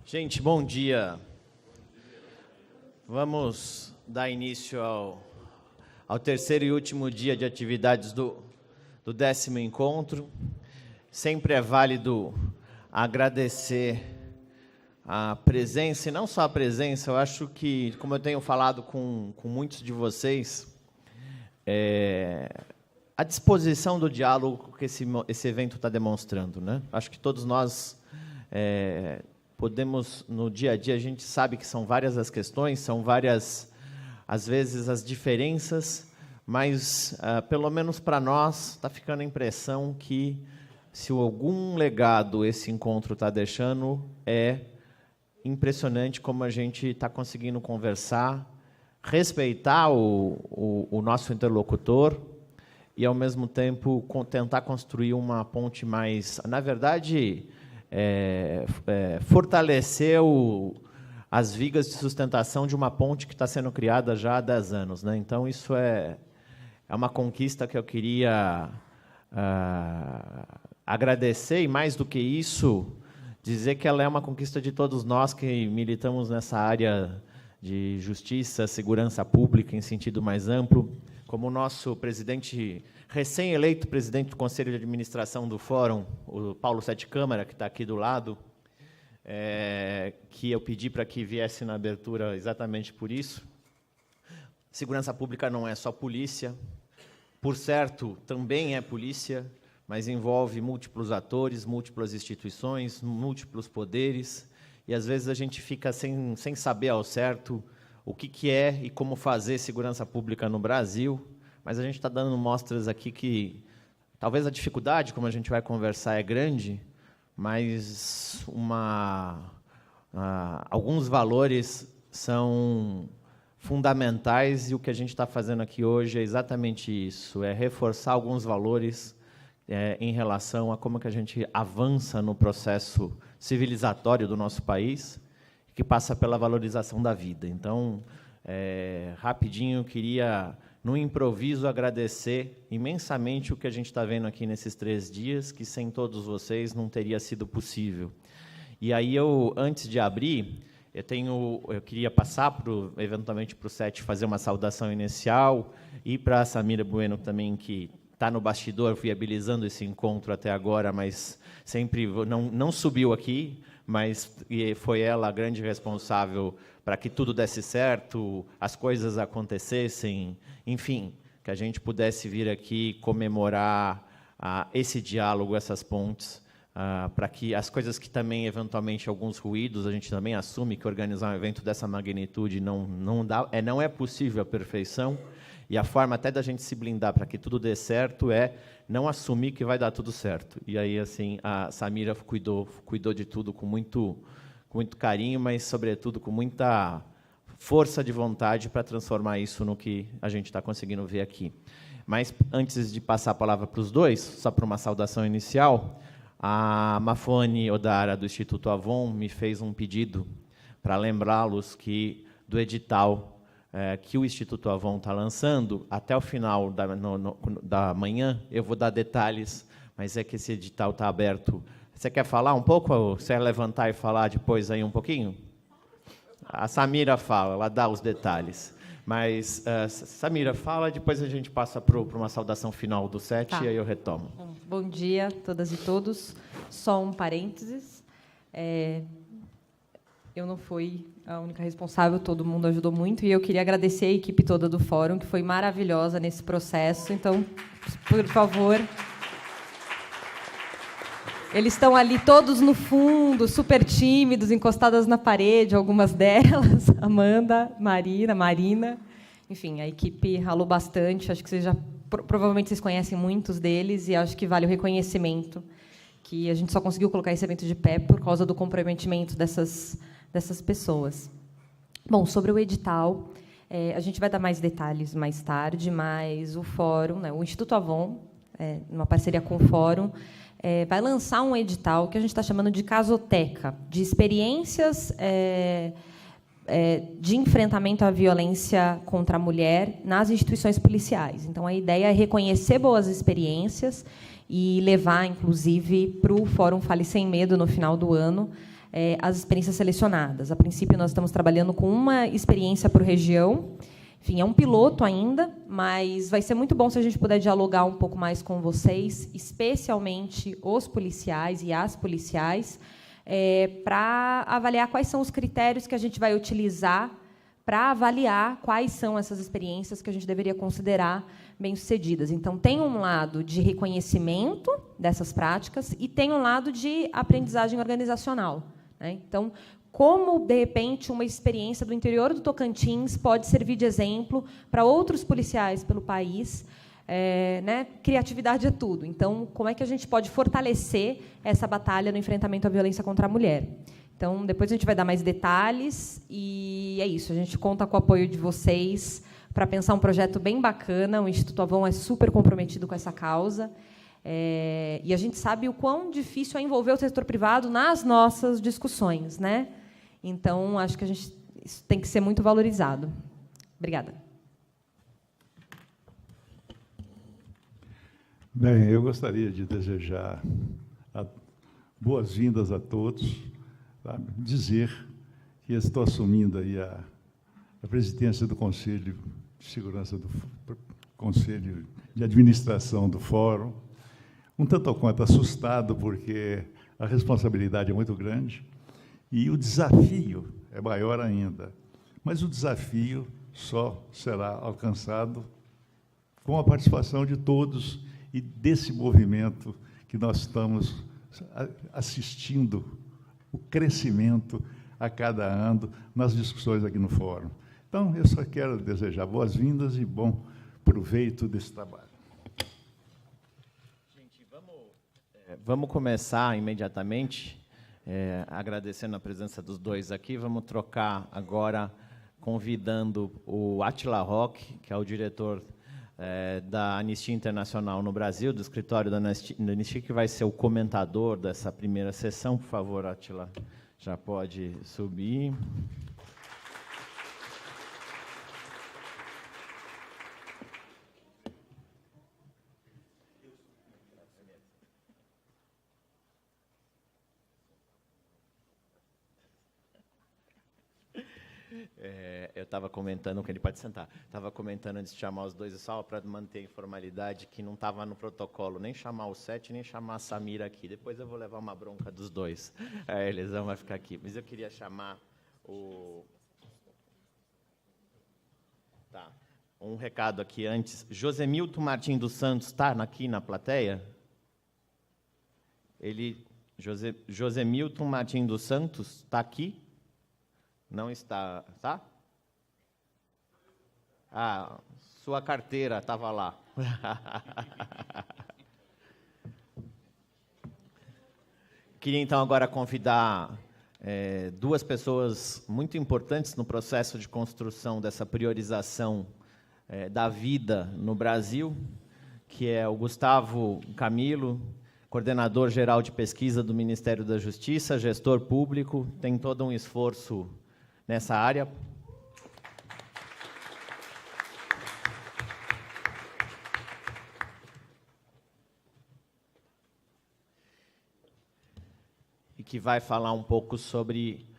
Gente, bom dia. Vamos dar início ao terceiro e último dia de atividades do 10º encontro. Sempre é válido agradecer a presença, e não só a presença, eu acho que, como eu tenho falado com muitos de vocês, a disposição do diálogo que esse evento está demonstrando, né? Acho que todos nós podemos, no dia a dia, a gente sabe que são várias as questões, são várias, às vezes, as diferenças, mas, pelo menos para nós, está ficando a impressão que, se algum legado esse encontro está deixando, é impressionante como a gente está conseguindo conversar, respeitar o nosso interlocutor e, ao mesmo tempo, tentar construir uma ponte mais... Na verdade, fortalecer as vigas de sustentação de uma ponte que está sendo criada já há 10 anos, né? Então, isso é uma conquista que eu queria agradecer, e, mais do que isso, dizer que ela é uma conquista de todos nós que militamos nessa área de justiça, segurança pública, em sentido mais amplo, como o nosso presidente, recém-eleito presidente do Conselho de Administração do Fórum, o Paulo Sete Câmara, que está aqui do lado, que eu pedi para que viesse na abertura exatamente por isso. Segurança pública não é só polícia, por certo, também é polícia, mas envolve múltiplos atores, múltiplas instituições, múltiplos poderes, e às vezes a gente fica sem saber ao certo o que é e como fazer segurança pública no Brasil, mas a gente está dando mostras aqui que talvez a dificuldade, como a gente vai conversar, é grande, mas alguns valores são fundamentais, e o que a gente está fazendo aqui hoje é exatamente isso, é reforçar alguns valores em relação a como que a gente avança no processo civilizatório do nosso país, que passa pela valorização da vida. Então, rapidinho, eu queria, no improviso, agradecer imensamente o que a gente está vendo aqui nesses 3 dias, que sem todos vocês não teria sido possível. E aí, antes de abrir, eu queria passar, eventualmente, para o Sete fazer uma saudação inicial, e para a Samira Bueno também, que está no bastidor viabilizando esse encontro até agora, mas sempre não subiu aqui, mas foi ela a grande responsável para que tudo desse certo, as coisas acontecessem, enfim, que a gente pudesse vir aqui comemorar esse diálogo, essas pontes, para que as coisas que também, eventualmente, alguns ruídos, a gente também assume que organizar um evento dessa magnitude não é possível a perfeição, e a forma até da gente se blindar para que tudo dê certo é não assumir que vai dar tudo certo. E aí, assim, a Samira cuidou de tudo com muito carinho, mas, sobretudo, com muita força de vontade para transformar isso no que a gente está conseguindo ver aqui. Mas, antes de passar a palavra para os dois, só para uma saudação inicial, a Mafone Odara, do Instituto Avon, me fez um pedido para lembrá-los que do edital que o Instituto Avon está lançando, até o final da manhã, eu vou dar detalhes, mas é que esse edital está aberto. Você quer falar um pouco? Você quer levantar e falar depois aí um pouquinho? A Samira fala, ela dá os detalhes. Mas, Samira, fala, depois a gente passa para uma saudação final do Sete, tá. E aí eu retomo. Bom dia a todas e todos. Só um parênteses. Eu não fui a única responsável, todo mundo ajudou muito, e eu queria agradecer a equipe toda do Fórum, que foi maravilhosa nesse processo. Então, por favor... Eles estão ali todos no fundo, super tímidos, encostadas na parede, algumas delas, Amanda, Marina. Enfim, a equipe ralou bastante, acho que provavelmente vocês conhecem muitos deles, e acho que vale o reconhecimento, que a gente só conseguiu colocar esse evento de pé por causa do comprometimento dessas pessoas. Bom, sobre o edital, a gente vai dar mais detalhes mais tarde, mas o Fórum, né, o Instituto Avon, numa parceria com o Fórum, vai lançar um edital que a gente está chamando de Casoteca, de experiências de enfrentamento à violência contra a mulher nas instituições policiais. Então, a ideia é reconhecer boas experiências e levar, inclusive, para o Fórum Fale Sem Medo, no final do ano, as experiências selecionadas. A princípio, nós estamos trabalhando com uma experiência por região. Enfim, é um piloto ainda, mas vai ser muito bom se a gente puder dialogar um pouco mais com vocês, especialmente os policiais e as policiais, para avaliar quais são os critérios que a gente vai utilizar para avaliar quais são essas experiências que a gente deveria considerar bem-sucedidas. Então, tem um lado de reconhecimento dessas práticas e tem um lado de aprendizagem organizacional, né? Então, como, de repente, uma experiência do interior do Tocantins pode servir de exemplo para outros policiais pelo país. Né? Criatividade é tudo. Então, como é que a gente pode fortalecer essa batalha no enfrentamento à violência contra a mulher? Então, depois a gente vai dar mais detalhes, e é isso. A gente conta com o apoio de vocês para pensar um projeto bem bacana. O Instituto Avon é super comprometido com essa causa. E a gente sabe o quão difícil é envolver o setor privado nas nossas discussões, né? Então, acho que isso tem que ser muito valorizado. Obrigada. Bem, eu gostaria de desejar boas-vindas a todos, sabe? Dizer que eu estou assumindo aí a presidência do Conselho de Segurança, do Conselho de Administração do Fórum, um tanto ou quanto assustado, porque a responsabilidade é muito grande e o desafio é maior ainda. Mas o desafio só será alcançado com a participação de todos e desse movimento que nós estamos assistindo, o crescimento a cada ano nas discussões aqui no Fórum. Então, eu só quero desejar boas-vindas e bom proveito desse trabalho. Gente, vamos começar imediatamente, agradecendo a presença dos dois aqui. Vamos trocar agora, convidando o Átila Roque, que é o diretor da Anistia Internacional no Brasil, do escritório da Anistia, que vai ser o comentador dessa primeira sessão. Por favor, Átila, já pode subir. Eu estava comentando, que ele pode sentar, estava comentando antes de chamar os dois, só para manter a informalidade, que não estava no protocolo nem chamar o Sete, nem chamar a Samira aqui. Depois eu vou levar uma bronca dos dois. Eles vão ficar aqui. Mas eu queria chamar o... Tá. Um recado aqui antes. Josemilton Martins dos Santos está aqui na plateia? Josemilton Martins dos Santos está aqui? Não está, tá? Ah, sua carteira estava lá. Queria, então, agora convidar duas pessoas muito importantes no processo de construção dessa priorização da vida no Brasil, que é o Gustavo Camilo, coordenador geral de pesquisa do Ministério da Justiça, gestor público, tem todo um esforço nessa área. E que vai falar um pouco sobre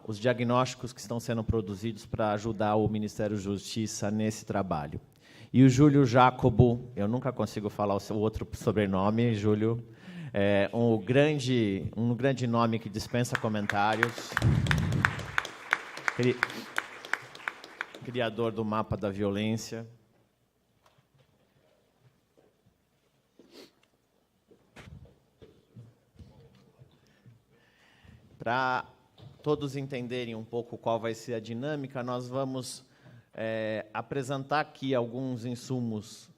os diagnósticos que estão sendo produzidos para ajudar o Ministério da Justiça nesse trabalho. E o Júlio Jacobo, eu nunca consigo falar o seu outro sobrenome, Júlio, um grande nome que dispensa comentários, criador do Mapa da Violência. Para todos entenderem um pouco qual vai ser a dinâmica, nós vamos apresentar aqui alguns insumos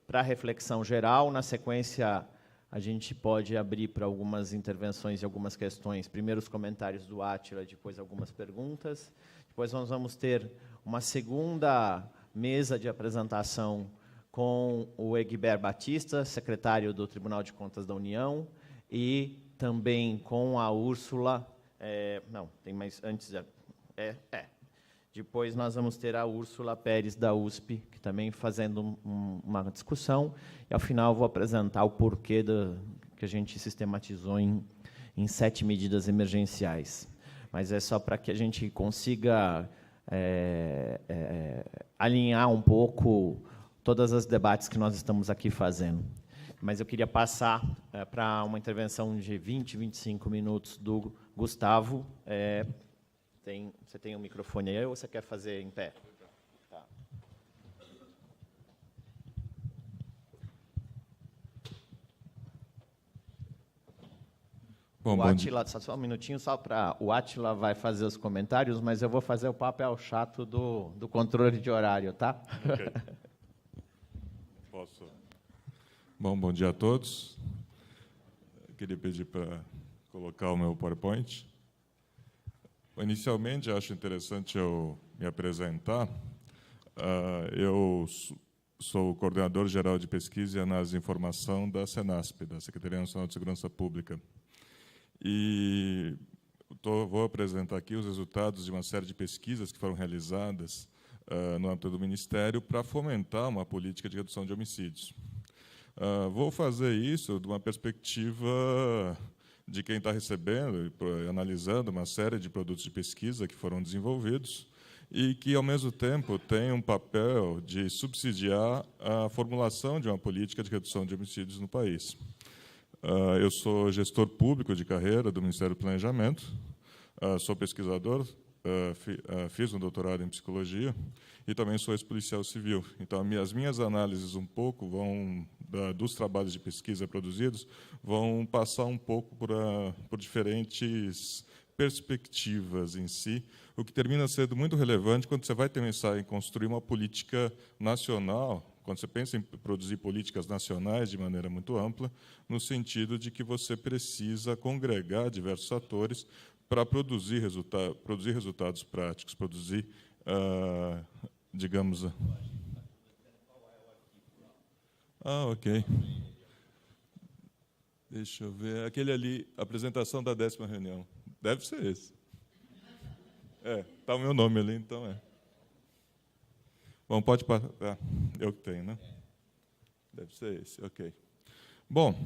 para reflexão geral. Na sequência, a gente pode abrir para algumas intervenções e algumas questões. Primeiro os comentários do Átila, depois algumas perguntas. Depois nós vamos ter uma segunda mesa de apresentação com o Egbert Batista, secretário do Tribunal de Contas da União, e também com a Úrsula... não, tem mais... Antes... Depois nós vamos ter a Úrsula Pérez, da USP, que também fazendo uma discussão. E, ao final, eu vou apresentar o porquê que a gente sistematizou em em 7 medidas emergenciais. Mas é só para que a gente consiga alinhar um pouco todos os debates que nós estamos aqui fazendo. Mas eu queria passar para uma intervenção de 20, 25 minutos do Gustavo. Você tem um microfone aí ou você quer fazer em pé? Tá. Bom, o Átila, só um minutinho, só para... O Átila vai fazer os comentários, mas eu vou fazer o papel chato do controle de horário, tá? Okay. Posso? Bom dia a todos. Eu queria pedir para colocar o meu PowerPoint. Inicialmente, acho interessante eu me apresentar. Eu sou o coordenador geral de pesquisa e análise de informação da SENASP, da Secretaria Nacional de Segurança Pública. E vou apresentar aqui os resultados de uma série de pesquisas que foram realizadas no âmbito do Ministério para fomentar uma política de redução de homicídios. Vou fazer isso de uma perspectiva de quem está recebendo e analisando uma série de produtos de pesquisa que foram desenvolvidos e que, ao mesmo tempo, tem um papel de subsidiar a formulação de uma política de redução de homicídios no país. Eu sou gestor público de carreira do Ministério do Planejamento, sou pesquisador, fiz um doutorado em psicologia e também sou ex-policial civil. Então, as minhas análises um pouco dos trabalhos de pesquisa produzidos vão passar um pouco por diferentes perspectivas em si, o que termina sendo muito relevante quando você vai pensar em construir uma política nacional, quando você pensa em produzir políticas nacionais de maneira muito ampla, no sentido de que você precisa congregar diversos atores para produzir resultados práticos, digamos... ok. Deixa eu ver. Aquele ali, apresentação da 10ª reunião. Deve ser esse. Está o meu nome ali, então é. Bom, pode passar. Eu que tenho, né? Deve ser esse, ok. Bom,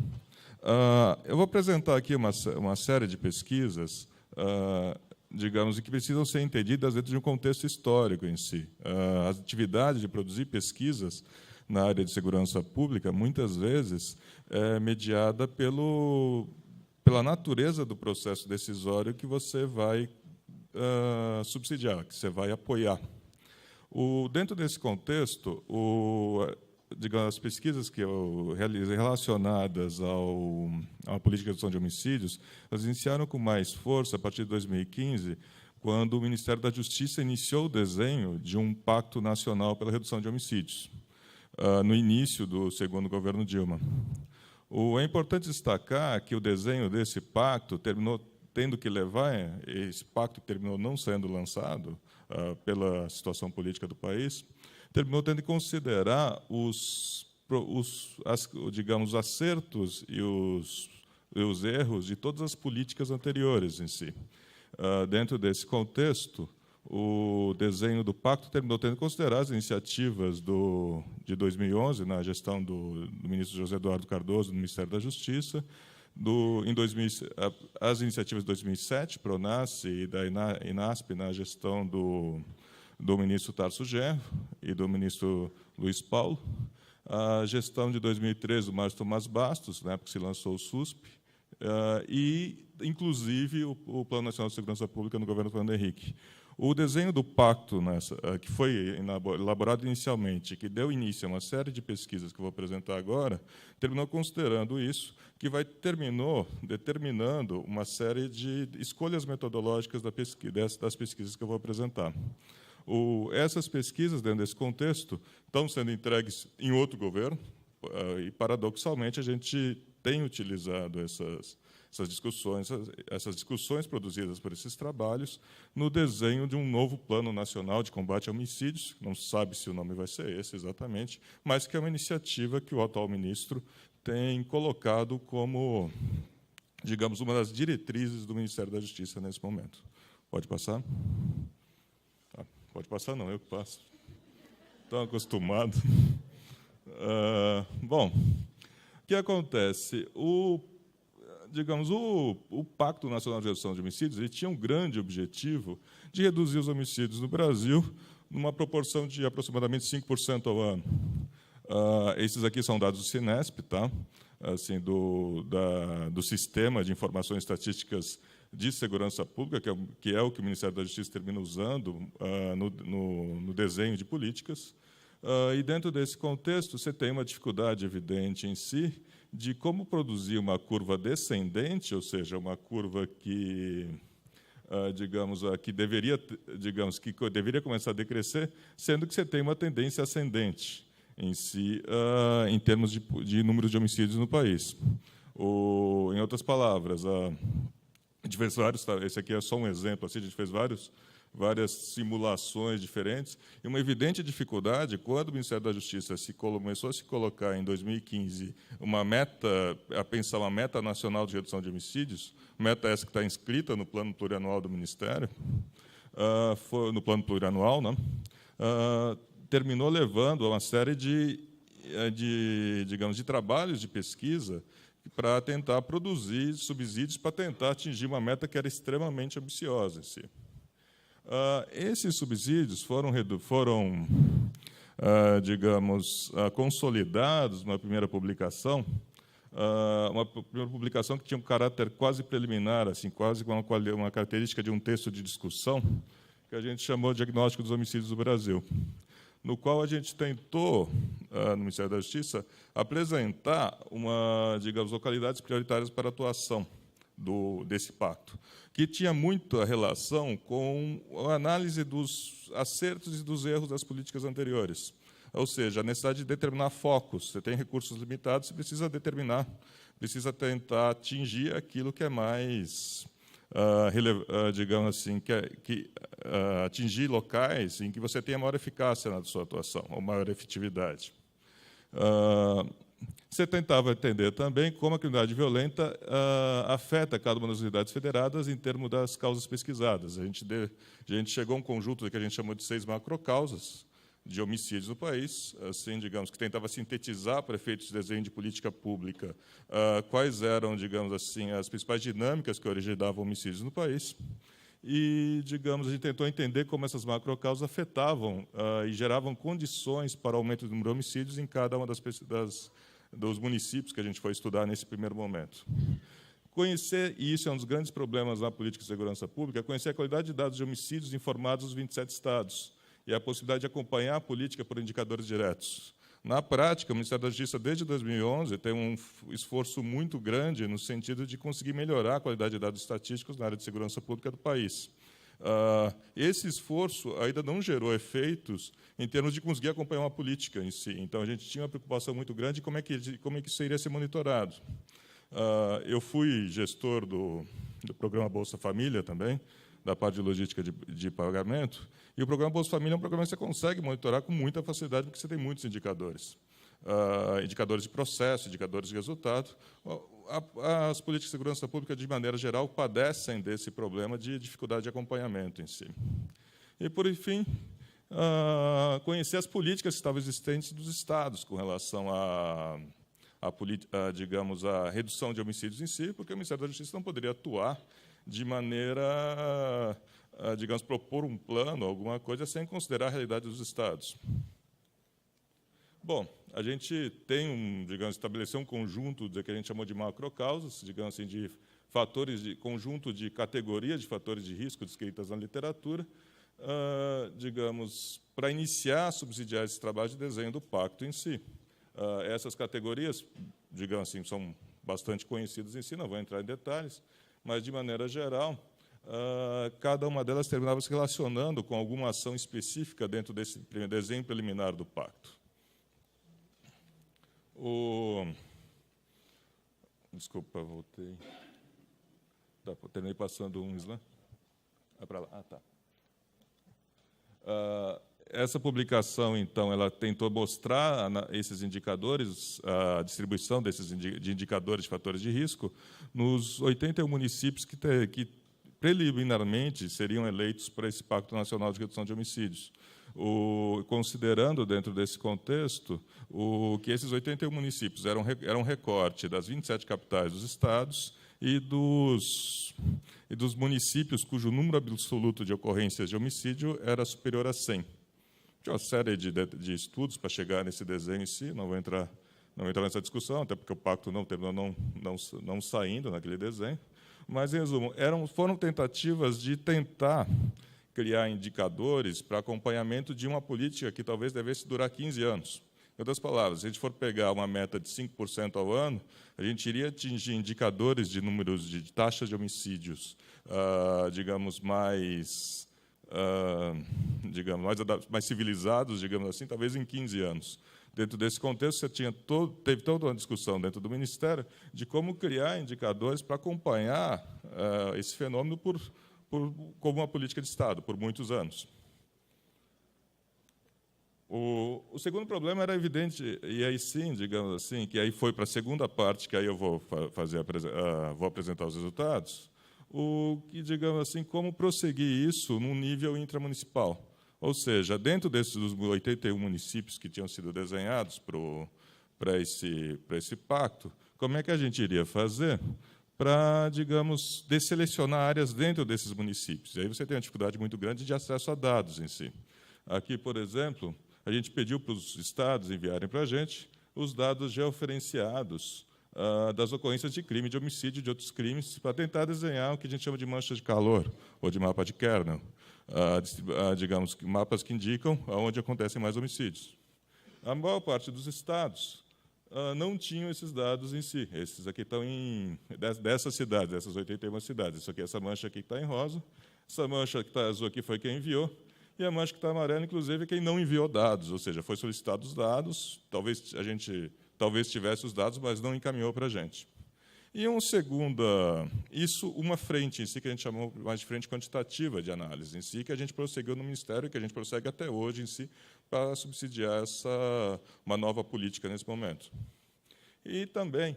eu vou apresentar aqui uma série de pesquisas, digamos, que precisam ser entendidas dentro de um contexto histórico em si. A atividade de produzir pesquisas na área de segurança pública, muitas vezes, é mediada pela natureza do processo decisório que você vai subsidiar, que você vai apoiar. Dentro desse contexto, digamos, as pesquisas que eu realizei relacionadas à política de redução de homicídios, elas iniciaram com mais força a partir de 2015, quando o Ministério da Justiça iniciou o desenho de um pacto nacional pela redução de homicídios, no início do segundo governo Dilma. É importante destacar que o desenho desse pacto terminou tendo que levar, esse pacto que terminou não sendo lançado pela situação política do país, terminou tendo que considerar os acertos e os erros de todas as políticas anteriores em si. Dentro desse contexto, o desenho do pacto terminou tendo que considerar as iniciativas de 2011, na gestão do ministro José Eduardo Cardoso, do Ministério da Justiça, as iniciativas de 2007, PRONASSE e da INASP, na gestão do ministro Tarso Genro e do ministro Luiz Paulo, a gestão de 2013 do Márcio Tomás Bastos, na época que se lançou o SUSP, e, inclusive, o Plano Nacional de Segurança Pública no governo Fernando Henrique. O desenho do pacto, que foi elaborado inicialmente, que deu início a uma série de pesquisas que eu vou apresentar agora, terminou considerando isso, que terminou determinando uma série de escolhas metodológicas das pesquisas que eu vou apresentar. Essas pesquisas, dentro desse contexto, estão sendo entregues em outro governo, e, paradoxalmente, a gente tem utilizado essas discussões produzidas por esses trabalhos no desenho de um novo Plano Nacional de Combate a Homicídios, não se sabe se o nome vai ser esse exatamente, mas que é uma iniciativa que o atual ministro tem colocado como, digamos, uma das diretrizes do Ministério da Justiça nesse momento. Pode passar? Pode passar, não, eu que passo. Estou acostumado. Bom, o que acontece? digamos, o Pacto Nacional de Redução de Homicídios ele tinha um grande objetivo de reduzir os homicídios no Brasil numa proporção de aproximadamente 5% ao ano. Esses aqui são dados do Cinesp, tá? Assim, do Sistema de Informações Estatísticas de Segurança Pública, que é o que o Ministério da Justiça termina usando no desenho de políticas. E, dentro desse contexto, você tem uma dificuldade evidente em si de como produzir uma curva descendente, ou seja, uma curva que, que deveria começar a decrescer, sendo que você tem uma tendência ascendente em si, em termos de número de homicídios no país. Em outras palavras, a gente fez esse aqui é só um exemplo, assim, a gente fez várias simulações diferentes, e uma evidente dificuldade, quando o Ministério da Justiça começou a se colocar, em 2015, a pensar uma meta nacional de redução de homicídios, meta essa que está inscrita no plano plurianual do Ministério, no plano plurianual, né? Terminou levando a uma série de trabalhos de pesquisa para tentar produzir subsídios para tentar atingir uma meta que era extremamente ambiciosa em si. Esses subsídios foram consolidados numa primeira publicação, que tinha um caráter quase preliminar, assim, quase com uma característica de um texto de discussão, que a gente chamou de Diagnóstico dos Homicídios do Brasil, no qual a gente tentou, no Ministério da Justiça, apresentar localidades prioritárias para a atuação desse pacto, que tinha muita relação com a análise dos acertos e dos erros das políticas anteriores. Ou seja, a necessidade de determinar focos. Você tem recursos limitados, você precisa tentar atingir aquilo que é mais, atingir locais em que você tenha maior eficácia na sua atuação, ou maior efetividade. Você tentava entender também como a criminalidade violenta afeta cada uma das unidades federadas em termos das causas pesquisadas. A gente chegou a um conjunto que a gente chamou de 6 macrocausas de homicídios no país, assim, digamos, que tentava sintetizar, para efeitos de desenho de política pública, quais eram, digamos assim, as principais dinâmicas que originavam homicídios no país. E, digamos, a gente tentou entender como essas macrocausas afetavam e geravam condições para o aumento do número de homicídios em cada uma dos municípios que a gente foi estudar nesse primeiro momento. Conhecer, e isso é um dos grandes problemas na política de segurança pública, conhecer a qualidade de dados de homicídios informados nos 27 estados e a possibilidade de acompanhar a política por indicadores diretos. Na prática, o Ministério da Justiça, desde 2011, tem um esforço muito grande no sentido de conseguir melhorar a qualidade de dados estatísticos na área de segurança pública do país. Esse esforço ainda não gerou efeitos em termos de conseguir acompanhar uma política em si. Então, a gente tinha uma preocupação muito grande de como é que isso iria ser monitorado. Eu fui gestor do programa Bolsa Família também, da parte de logística de pagamento, e o programa Bolsa Família é um programa que você consegue monitorar com muita facilidade, porque você tem muitos indicadores. Indicadores de processo, indicadores de resultado. As políticas de segurança pública, de maneira geral, padecem desse problema de dificuldade de acompanhamento em si. E, por fim, conhecer as políticas que estavam existentes dos estados com relação à redução de homicídios em si, porque o Ministério da Justiça não poderia atuar de maneira, propor um plano, alguma coisa, sem considerar a realidade dos estados. Bom, a gente tem, estabeleceu um conjunto que a gente chamou de macrocausas, assim, de fatores, conjunto de categorias de fatores de risco descritas na literatura, para iniciar a subsidiar esse trabalho de desenho do pacto em si. Essas categorias, assim, são bastante conhecidas em si, não vou entrar em detalhes, mas, de maneira geral, cada uma delas terminava se relacionando com alguma ação específica dentro desse desenho preliminar do pacto. Desculpa, voltei. Terminei passando um slide. Para lá. Tá. Essa publicação, então, ela tentou mostrar esses indicadores, a distribuição de indicadores de fatores de risco, nos 81 municípios que preliminarmente seriam eleitos para esse Pacto Nacional de Redução de Homicídios. Considerando, dentro desse contexto, que esses 81 municípios eram um recorte das 27 capitais dos estados e dos municípios cujo número absoluto de ocorrências de homicídio era superior a 100. Tinha uma série de estudos para chegar nesse desenho em si, não vou entrar nessa discussão, até porque o pacto não terminou não saindo naquele desenho, mas, em resumo, foram tentativas de tentar criar indicadores para acompanhamento de uma política que talvez devesse durar 15 anos. Em outras palavras, se a gente for pegar uma meta de 5% ao ano, a gente iria atingir indicadores de números de taxas de homicídios, digamos, mais civilizados, digamos assim, talvez em 15 anos. Dentro desse contexto, teve toda uma discussão dentro do Ministério de como criar indicadores para acompanhar esse fenômeno como uma política de Estado, por muitos anos. O segundo problema era evidente, e aí sim, digamos assim, que aí foi para a segunda parte, que aí eu vou apresentar os resultados, digamos assim, como prosseguir isso num nível intramunicipal. Ou seja, dentro desses 81 municípios que tinham sido desenhados para esse pacto, como é que a gente iria fazer para, digamos, desselecionar áreas dentro desses municípios? E aí você tem uma dificuldade muito grande de acesso a dados em si. Aqui, por exemplo, a gente pediu para os estados enviarem para a gente os dados georreferenciados das ocorrências de crime, de homicídio, de outros crimes, para tentar desenhar o que a gente chama de mancha de calor, ou de mapa de Kernel, digamos, mapas que indicam onde acontecem mais homicídios. A maior parte dos estados não tinham esses dados em si. Esses aqui estão dessas cidades, dessas 81 cidades. Isso aqui, essa mancha aqui que está em rosa, essa mancha que está azul aqui foi quem enviou, e a mancha que está amarela, inclusive, é quem não enviou dados, ou seja, foi solicitado os dados, talvez a gente tivesse os dados, mas não encaminhou para a gente. E uma frente em si, que a gente chamou mais de frente quantitativa de análise em si, que a gente prosseguiu no Ministério e que a gente prossegue até hoje em si, para subsidiar uma nova política nesse momento. E também,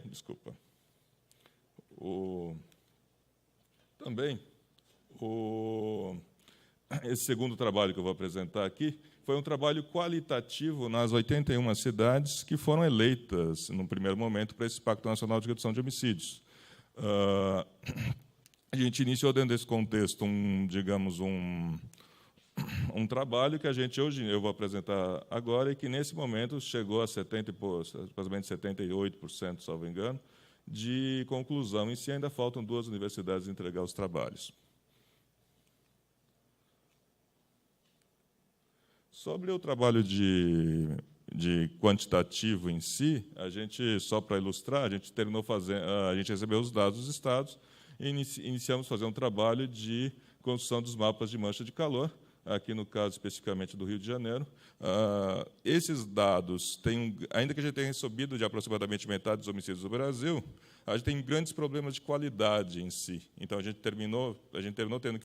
esse segundo trabalho que eu vou apresentar aqui foi um trabalho qualitativo nas 81 cidades que foram eleitas, no primeiro momento, para esse Pacto Nacional de Redução de Homicídios. A gente iniciou dentro desse contexto um trabalho que hoje eu vou apresentar agora e que, nesse momento, chegou a aproximadamente 78%, salvo engano, de conclusão. Em si, ainda faltam 2 universidades entregar os trabalhos. Sobre o trabalho de quantitativo em si, a gente, só para ilustrar, a gente recebeu os dados dos estados e iniciamos a fazer um trabalho de construção dos mapas de mancha de calor, aqui no caso especificamente do Rio de Janeiro. Esses dados, ainda que a gente tenha recebido de aproximadamente metade dos homicídios do Brasil, a gente tem grandes problemas de qualidade em si. Então, a gente terminou tendo